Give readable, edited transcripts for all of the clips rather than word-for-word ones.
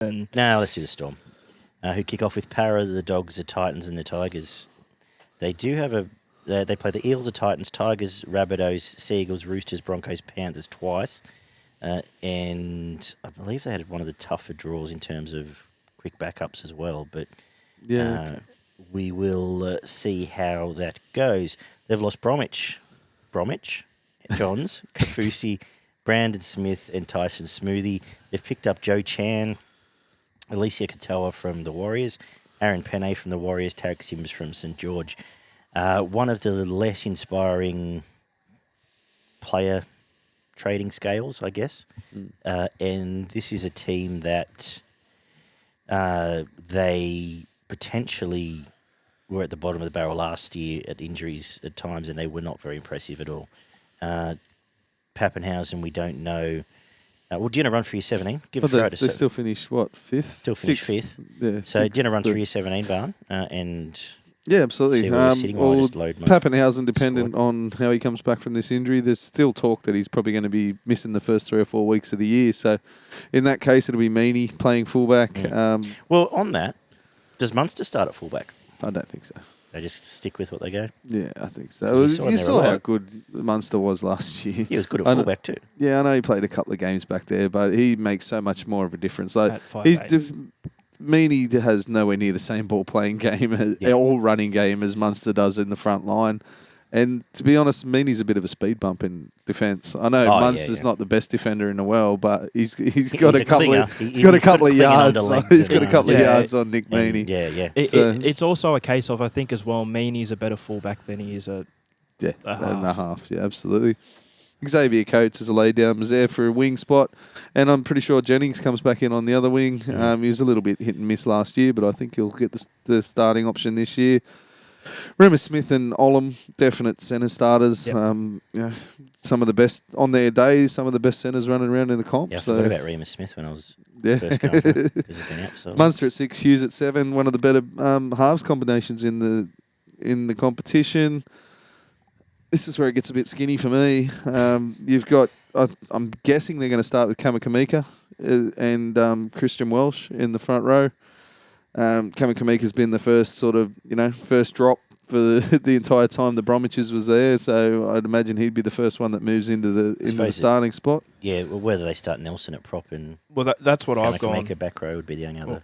And No, let's do the Storm, who kick off with Para, the Dogs, the Titans, and the Tigers. They do have they play the Eels, the Titans, Tigers, Rabbitohs, Seagulls, Roosters, Broncos, Panthers twice. And I believe they had one of the tougher draws in terms of quick backups as well. But we will see how that goes. They've lost Bromwich, Johns, Kafusi, Brandon Smith, and Tyson Smoothie. They've picked up Joe Chan, Alicia Katoa from the Warriors, Aaron Penne from the Warriors, Tarek Sims from St George. One of the less inspiring player trading scales, I guess. And this is a team that they potentially were at the bottom of the barrel last year at injuries at times, and they were not very impressive at all. Pappenhausen, we don't know. Do you want to run for your 17? They still finished, what, fifth? Still finished fifth. Yeah, so do you want to run through your 17, Barn? And yeah, absolutely. see where he's sitting, or just load my Pappenhausen, dependent squad on how he comes back from this injury, there's still talk that he's probably going to be missing the first 3 or 4 weeks of the year. So in that case, it'll be Meaney playing fullback. Well, on that, does Munster start at fullback? I don't think so. They just stick with what they go? Yeah, I think so. You saw how good Munster was last year. He was good at fullback too. Yeah, I know he played a couple of games back there, but he makes so much more of a difference. Like Meaney has nowhere near the same ball playing game, all running game as Munster does in the front line. And to be honest, Meaney's a bit of a speed bump in defence. I know Munster's not the best defender in the world, but he's got a couple of yards. He's got a couple of yards on Nick Meaney. It's also a case of, I think as well, Meaney's a better fullback than he is a half. Yeah, absolutely. Xavier Coates as a lay down was there for a wing spot, and I'm pretty sure Jennings comes back in on the other wing. He was a little bit hit and miss last year, but I think he'll get the starting option this year. Remus Smith and Olam, definite centre starters. Yep. Some of the best on their days, some of the best centres running around in the comp. Yeah, I forgot about Remus Smith when I was first going out. Munster at 6, Hughes at 7, one of the better halves combinations in the competition. This is where it gets a bit skinny for me. You've got, I'm guessing they're going to start with Kamakamika and Christian Welsh in the front row. Kamakamika's been the first drop for the entire time the Bromwiches was there, so I'd imagine he'd be the first one that moves into the starting spot. Yeah, well, whether they start Nelson at prop and that's what I've gone. Kamakamika back row would be the only other.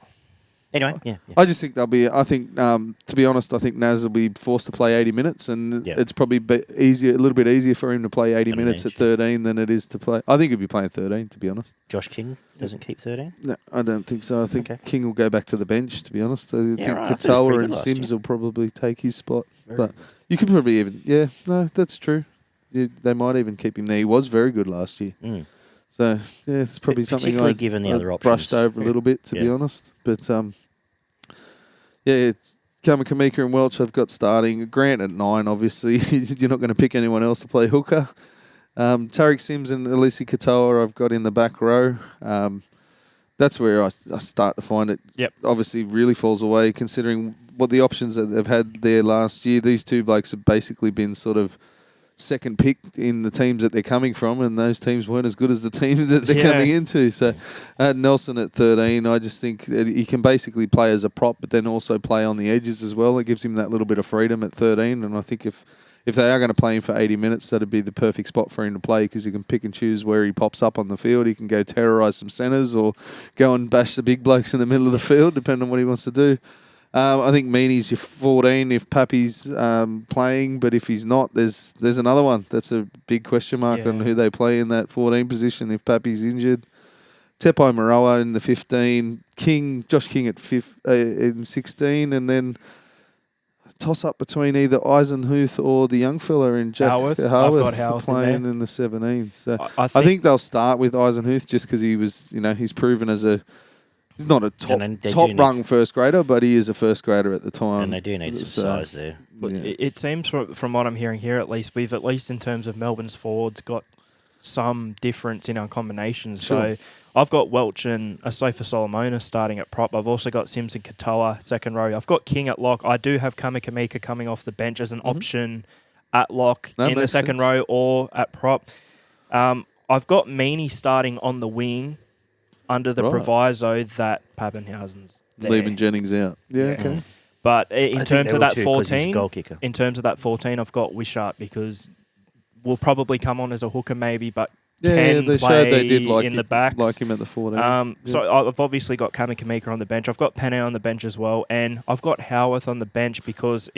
Anyway, yeah. I just think they'll be. I think, to be honest, I think Naz will be forced to play 80 minutes, and it's probably a little bit easier for him to play 80 minutes at 13 than it is to play. I think he'll be playing 13, to be honest. Josh King doesn't keep 13? No, I don't think so. I think King will go back to the bench, to be honest. I think Katoa and Sims will probably take his spot. But you could probably even... Yeah, no, that's true. They might even keep him there. He was very good last year. So, yeah, it's probably something I given the other options, brushed over a little bit, to be honest. But, Kamakamika and Welch I've got starting. Grant at 9, obviously. You're not going to pick anyone else to play hooker. Tarek Sims and Alicia Katoa I've got in the back row. That's where I start to find it. Obviously really falls away considering what the options that they've had there last year. These two blokes have basically been sort of second pick in the teams that they're coming from, and those teams weren't as good as the team that they're coming into. So Nelson at 13, I just think that he can basically play as a prop, but then also play on the edges as well. It gives him that little bit of freedom at 13, and I think if they are going to play him for 80 minutes, that'd be the perfect spot for him to play because he can pick and choose where he pops up on the field. He can go terrorise some centres or go and bash the big blokes in the middle of the field, depending on what he wants to do. I think Meaney's your 14 if Pappy's playing, but if he's not, there's another one. That's a big question mark on who they play in that 14 position if Pappy's injured. Tepai Moroa in the 15, Josh King at in 16, and then toss up between either Eisenhuth or the young fella in Jack Howarth. I've got Howarth playing in the 17. So I think they'll start with Eisenhuth just because he was, he's proven as he's not a top-rung first grader, but he is a first grader at the time. And they do need some size there. It seems, from what I'm hearing here at least, we've at least in terms of Melbourne's forwards got some difference in our combinations. Sure. So I've got Welch and Asofa Solomona starting at prop. I've also got Sims and Katoa second row. I've got King at lock. I do have Kamakamika coming off the bench as an option at lock in the second row or at prop. I've got Meaney starting on the wing. under the Right. proviso that Pappenhausen's there. Leaving Jennings out. Yeah, Yeah. okay. But I in think terms they of will that too, 'cause he's a 14, goal kicker. in terms of that 14, I've got Wishart because will probably come on as a hooker maybe, but can they play showed they did like in the backs. like him at the 14. Yeah. So I've obviously got Kamika on the bench. I've got Penne on the bench as well, and I've got Howarth on the bench because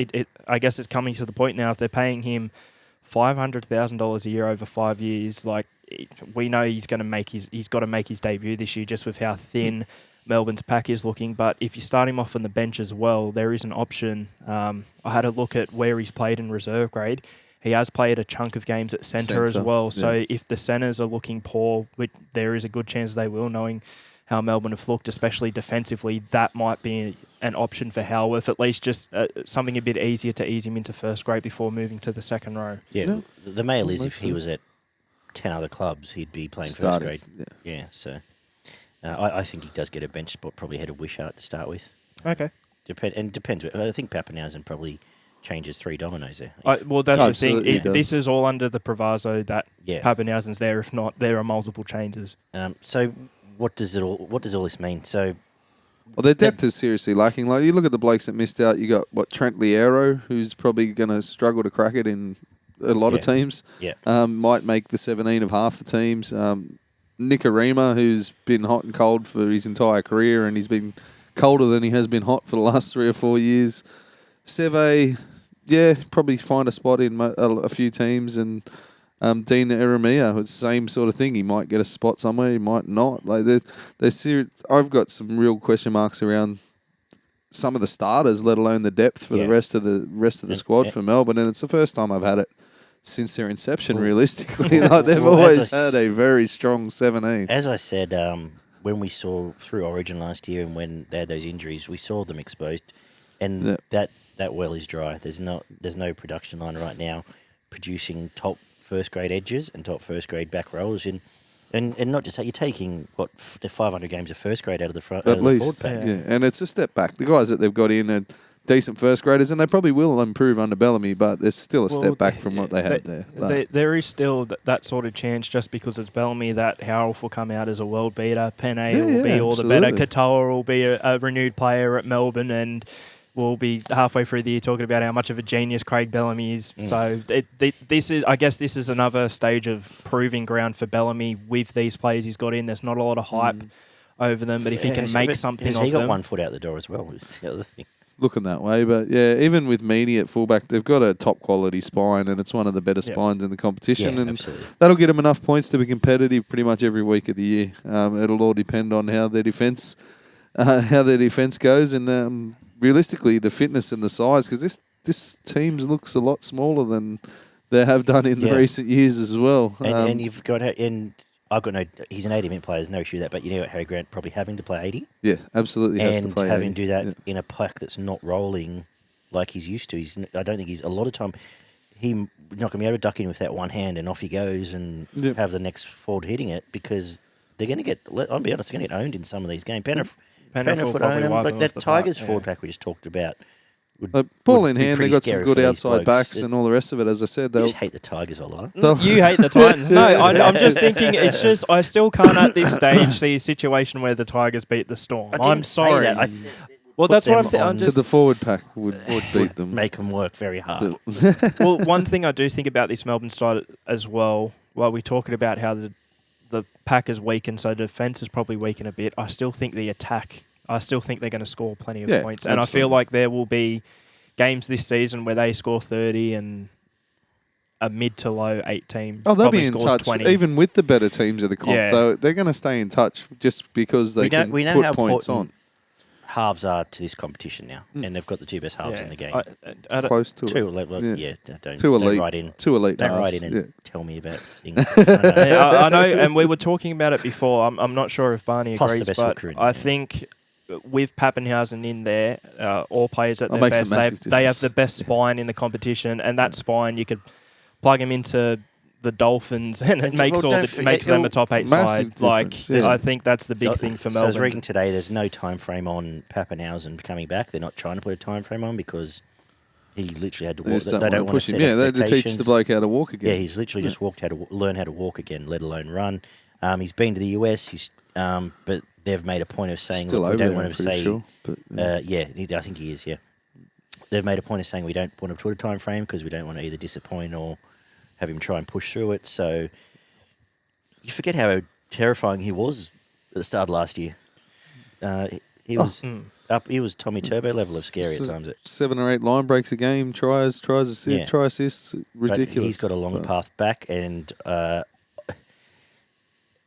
I guess it's coming to the point now. If they're paying him $500,000 a year over 5 years, we know he's got to make his debut this year, just with how thin Melbourne's pack is looking. But if you start him off on the bench as well, there is an option. I had a look at where he's played in reserve grade. He has played a chunk of games at centre as well. So if the centres are looking poor, which there is a good chance they will, knowing how Melbourne have looked, especially defensively, that might be an option for Howarth, at least just something a bit easier to ease him into first grade before moving to the second row. Yeah, the mail is if he was at 10 other clubs, he'd be playing first grade. Yeah, so I think he does get a bench spot, probably ahead of Wishart to start with. Okay. Depends. I think Pappenhausen probably changes 3 dominoes there. Well, that's the thing. Absolutely does. This is all under the proviso that Yeah. Pappenhausen's there. If not, there are multiple changes. So what does all this mean? So Well, their depth is seriously lacking. Like, you look at the blokes that missed out. You got Trent Liero, who's probably going to struggle to crack it in a lot of teams. Yeah. Might make the 17 of half the teams. Nicarima, who's been hot and cold for his entire career, and he's been colder than he has been hot for the last 3 or 4 years. Seve, probably find a spot in a few teams, and Dean Eremia, it's the same sort of thing. He might get a spot somewhere, he might not. Like they're serious. I've got some real question marks around some of the starters, let alone the depth for the rest of the squad for Melbourne, and it's the first time I've had it since their inception. Realistically, they've always had a very strong 17. As I said, when we saw through Origin last year and when they had those injuries, we saw them exposed. And that well is dry. There's no production line right now producing top first grade edges and top first grade back rowers and not just that, you're taking the 500 games of first grade out of the front at least, forward pack. And it's a step back. The guys that they've got in are decent first graders, and they probably will improve under Bellamy, but there's still a step back from what they had there. There is still that sort of chance, just because it's Bellamy, that Howarth will come out as a world beater. Penne will be all the better. Katoa will be a renewed player at Melbourne, and we'll be halfway through the year talking about how much of a genius Craig Bellamy is. So this is another stage of proving ground for Bellamy with these players he's got in. There's not a lot of hype over them, but if he can make something of them... He got 1 foot out the door as well, is the other thing. Looking that way, but even with Meany at fullback, they've got a top quality spine, and it's one of the better spines in the competition, and absolutely. that'll get them enough points to be competitive pretty much every week of the year. It'll all depend on how their defence goes, and realistically the fitness and the size, because this team looks a lot smaller than they have done in the recent years as well. And you've got I've got he's an 80-minute player, there's no issue with that, but you know what, Harry Grant probably having to play 80. Yeah, absolutely has to play 80. And having to do that in a pack that's not rolling like he's used to. I don't think he's, a lot of time, he's not going to be able to duck in with that one hand and off he goes and have the next forward hitting it, because they're going to get, I'll be honest, they're going to get owned in some of these games. Penrith would own them. Like that Tigers forward pack we just talked about. Ball in hand, they've got some good outside backs and all the rest of it. As I said, you just hate the Tigers, Oliver. You hate the Titans. No, I'm just thinking, it's just, I still can't at this stage see a situation where the Tigers beat the Storm. I'm sorry. Well, that's what I'm So the forward pack would beat them. Make them work very hard. Well, one thing I do think about this Melbourne side as well, while we're talking about how the pack is weakened, so the defence is probably weakened a bit, I still think the attack... I still think they're going to score plenty of points. And I feel like there will be games this season where they score 30 and a mid to low 8 team they'll be in touch. 20. Even with the better teams of the comp, though, they're going to stay in touch just because they can put points on. Halves are to this competition now, and they've got the 2 best halves in the game. Close to two, it. Don't write in. Two elite Don't halves. write in and tell me about things. I know, and we were talking about it before. I'm not sure if Barney Plus agrees, the best but I think with Pappenhausen in there, all players at their best, they have the best spine in the competition, and that spine you could plug them into the Dolphins, and it makes them a top 8 side. I think that's the big thing for Melbourne. So I was reading today, there's no time frame on Pappenhausen coming back. They're not trying to put a time frame on because he literally had to walk. They don't want to set they had to teach the bloke how to walk again. Yeah, he's literally just learn how to walk again, let alone run. He's been to the US. He's but they've made a point of saying Still we over don't there, want I'm to pretty say. sure. But, I think he is. Yeah, they've made a point of saying we don't want to put a time frame because we don't want to either disappoint or have him try and push through it. So you forget how terrifying he was at the start of last year. He was up. He was Tommy Turbo level of scary at times. 7 or 8 line breaks a game, try assists, ridiculous. But he's got a long path back, and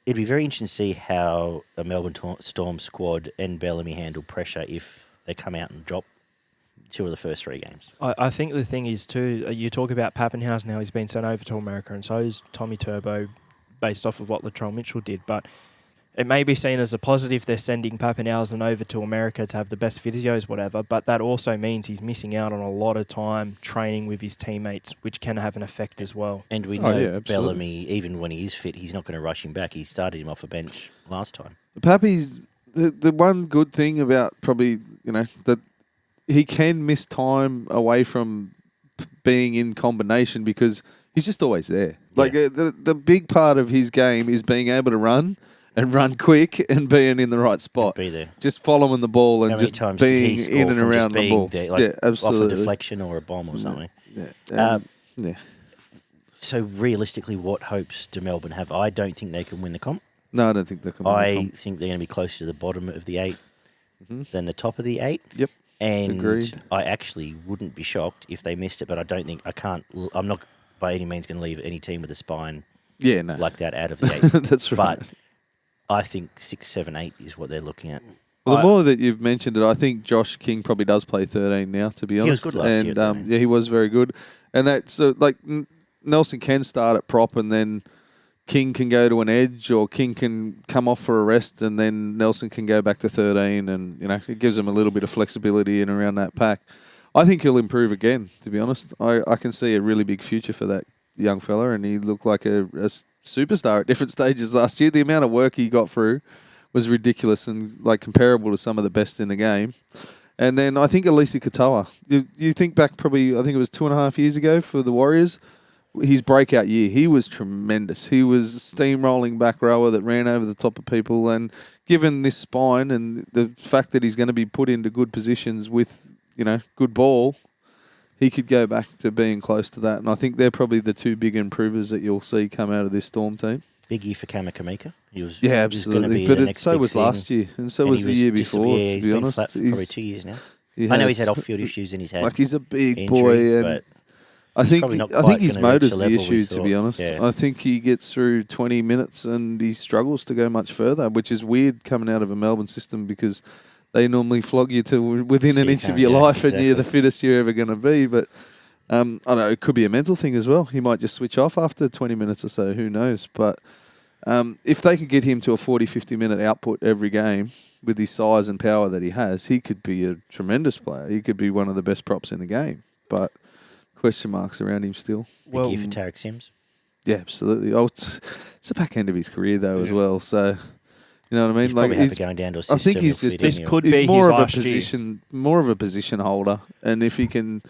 it'd be very interesting to see how a Melbourne Storm squad and Bellamy handle pressure if they come out and drop 2 of the first 3 games. I think the thing is too, you talk about Pappenhausen now, he's been sent over to America, and so is Tommy Turbo, based off of what Latrell Mitchell did, but it may be seen as a positive they're sending Pappenhausen over to America to have the best physios, whatever, but that also means he's missing out on a lot of time training with his teammates, which can have an effect as well. And we know Bellamy, even when he is fit, he's not going to rush him back. He started him off a bench last time. Pappy's the one good thing about probably, that he can miss time away from being in combination because he's just always there. Like the big part of his game is being able to run and run quick and being in the right spot. Be there. Just following the ball and just being in and around the ball. There, like absolutely. Off a deflection or a bomb or something. Yeah. So realistically, what hopes do Melbourne have? I don't think they can win the comp. No, I don't think they can win the comp. I think they're going to be closer to the bottom of the 8 than the top of the 8. Yep. And agreed. I actually wouldn't be shocked if they missed it, but I'm not by any means going to leave any team with a spine like that out of the 8. That's right. But I think 6, 7, 8 is what they're looking at. Well, the more that you've mentioned it, I think Josh King probably does play 13 now, to be honest. He was good last year. He was very good. And that's Nelson can start at prop and then King can go to an edge or King can come off for a rest and then Nelson can go back to 13 and, it gives him a little bit of flexibility in around that pack. I think he'll improve again, to be honest. I can see a really big future for that young fella and he looked like a superstar at different stages last year. The amount of work he got through was ridiculous and comparable to some of the best in the game. And then I think Elise Katoa. You think back probably, I think it was 2.5 years ago for the Warriors, his breakout year. He was tremendous. He was steamrolling back rower that ran over the top of people. And given this spine and the fact that he's going to be put into good positions with, good ball, he could go back to being close to that. And I think they're probably the 2 big improvers that you'll see come out of this Storm team. Big year for Kamika. Absolutely. But so was last year. And so was the year before, to be honest. He's probably 2 years now. I know he's had off-field issues and he's had he's a big injury, boy. And but I think his motor's the issue, to be honest. Yeah. I think he gets through 20 minutes and he struggles to go much further, which is weird coming out of a Melbourne system because they normally flog you to within an inch of your life and you're the fittest you're ever going to be. But I don't know, it could be a mental thing as well. He might just switch off after 20 minutes or so. Who knows? But if they could get him to a 40, 50-minute output every game with his size and power that he has, he could be a tremendous player. He could be one of the best props in the game. But question marks around him still. Big year for Tarek Sims. Yeah, absolutely. It's the back end of his career, though, as well. So... You know what I mean? He's probably going down to a system. I think he's just he's more of a position holder, and if he can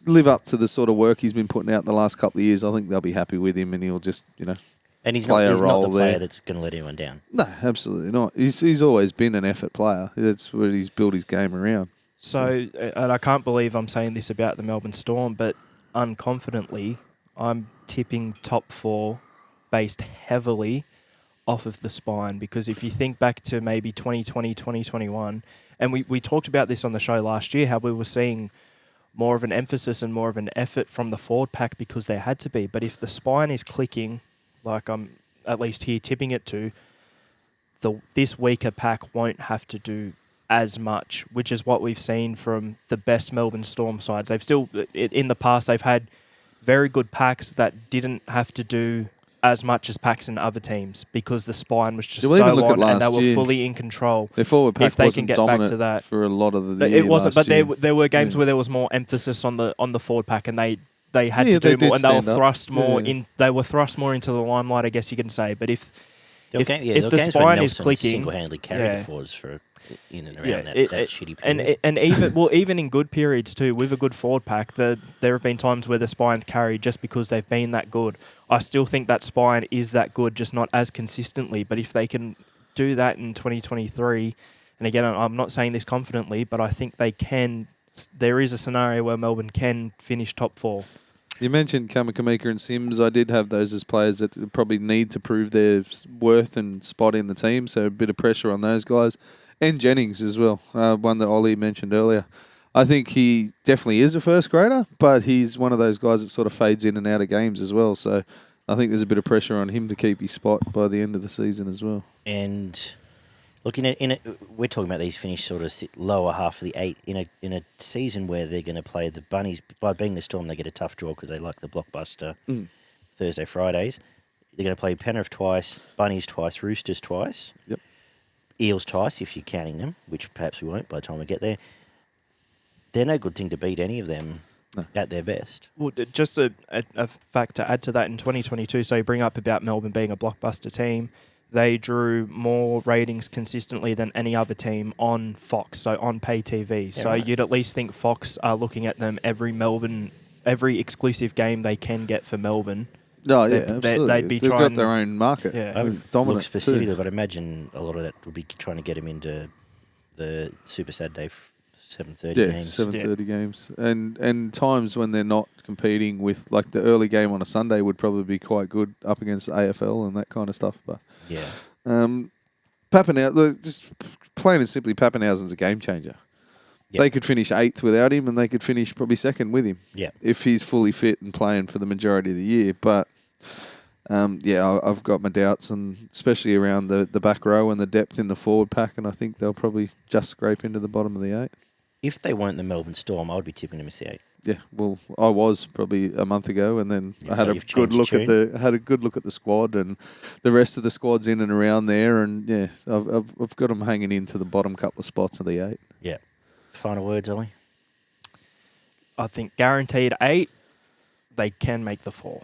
live up to the sort of work he's been putting out the last couple of years, I think they'll be happy with him, and he'll just and he's play not, a role not the player there. that's going to let anyone down. No, absolutely not. He's always been an effort player. That's what he's built his game around. So, and I can't believe I'm saying this about the Melbourne Storm, but unconfidently, I'm tipping top 4 based heavily off of the spine, because if you think back to maybe 2020, 2021, and we talked about this on the show last year, how we were seeing more of an emphasis and more of an effort from the forward pack because there had to be. But if the spine is clicking, like I'm at least here tipping it to, this weaker pack won't have to do as much, which is what we've seen from the best Melbourne Storm sides. They've still, in the past, they've had very good packs that didn't have to do as much as packs in other teams because the spine was just so on and they were fully in control. Their forward pack if they can get back to that for a lot of the year. It wasn't, but there were games where there was more emphasis on the forward pack, and they had to do more, and they were thrust more in. They were thrust more into the limelight, I guess you can say. But if the spine is clicking, single-handedly carried the forwards for in and around that shitty period. And even in good periods too, with a good forward pack, there have been times where the spine's carried just because they've been that good. I still think that spine is that good, just not as consistently. But if they can do that in 2023, and again, I'm not saying this confidently, but I think they can. There is a scenario where Melbourne can finish top 4. You mentioned Kamakamika and Sims. I did have those as players that probably need to prove their worth and spot in the team, so a bit of pressure on those guys. And Jennings as well, one that Ollie mentioned earlier. I think he definitely is a first grader, but he's one of those guys that sort of fades in and out of games as well. So I think there's a bit of pressure on him to keep his spot by the end of the season as well. And look, we're talking about these finish sort of lower half of the 8 in a season where they're going to play the Bunnies. By being the Storm, they get a tough draw because they like the blockbuster Thursday, Fridays. They're going to play Penrith twice, Bunnies twice, Roosters twice. Yep. Eels twice, if you're counting them, which perhaps we won't by the time we get there. They're no good thing to beat any of them at their best. Well, just a fact to add to that in 2022, so you bring up about Melbourne being a blockbuster team. They drew more ratings consistently than any other team on Fox, so on pay TV. Yeah, so right. You'd at least think Fox are looking at them every exclusive game they can get for Melbourne. No, yeah, absolutely. They'd be They've trying got their own market. Yeah. I haven't It's dominant looked specifically, too. but I imagine a lot of that would be trying to get them into the Super Saturday 7:30 games. 7:30 games, and times when they're not competing with, like, the early game on a Sunday would probably be quite good up against the AFL and that kind of stuff. But Yeah. Pappenhausen, just plain and simply, Pappenhausen's a game changer. Yep. They could finish 8th without him, and they could finish probably 2nd with him. Yeah. If he's fully fit and playing for the majority of the year. But I've got my doubts, and especially around the back row and the depth in the forward pack, and I think they'll probably just scrape into the bottom of the 8. If they weren't the Melbourne Storm, I would be tipping them as the 8. Yeah, well, I was probably a month ago, and then Yeah, I had so a you've good changed look at the squad, and the rest of the squad's in and around there, and yeah, I've got them hanging into the bottom couple of spots of the 8. Yeah. Final words, Ollie? I think guaranteed 8, they can make the 4.